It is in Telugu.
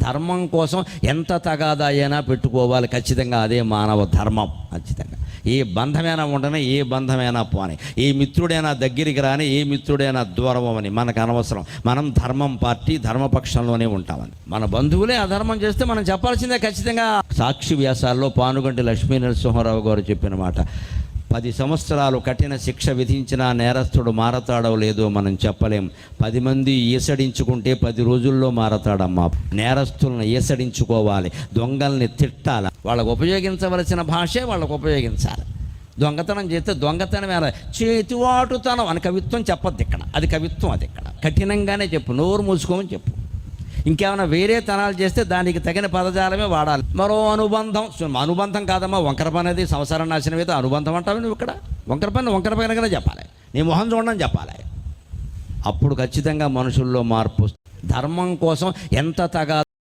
ధర్మం కోసం ఎంత తగాదా అయినా పెట్టుకోవాలి, ఖచ్చితంగా అదే మానవ ధర్మం. ఖచ్చితంగా ఏ బంధమైనా ఉండని, ఏ బంధమైనా పోని, ఏ మిత్రుడైనా దగ్గరికి రాని, ఏ మిత్రుడైనా దూరం అని మనకు అనవసరం. మనం ధర్మం పార్టీ, ధర్మపక్షంలోనే ఉంటామని. మన బంధువులే అధర్మం చేస్తే మనం చెప్పాల్సిందే ఖచ్చితంగా. సాక్షి వ్యాసాల్లో పానుగంటి లక్ష్మీ నరసింహారావు గారు చెప్పిన మాట, 10 సంవత్సరాలు కఠిన శిక్ష విధించిన నేరస్తుడు మారతాడో లేదో మనం చెప్పలేం. 10 మంది ఈసడించుకుంటే 10 రోజుల్లో మారతాడమ్మా. నేరస్తులను ఈసడించుకోవాలి, దొంగల్ని తిట్టాలి, వాళ్ళకు ఉపయోగించవలసిన భాషే వాళ్ళకు ఉపయోగించాలి. దొంగతనం చేస్తే దొంగతనం చేతివాటుతనం అని కవిత్వం చెప్పద్దు ఇక్కడ. అది కవిత్వం, అది ఇక్కడ కఠినంగానే చెప్పు, నోరు మూసుకోమని చెప్పు. ఇంకేమైనా వేరే తనాలు చేస్తే దానికి తగిన పదజాలమే వాడాలి. మరో అనుబంధం కాదమ్మా, వంకర పని అనేది సంసారం నాశనం అయితే అనుబంధం అంటావు నువ్వు. ఇక్కడ వంకర పనిగానే చెప్పాలి, నీ మొహం చూడడం చెప్పాలి. అప్పుడు ఖచ్చితంగా మనుషుల్లో మార్పు. ధర్మం కోసం ఎంత తగా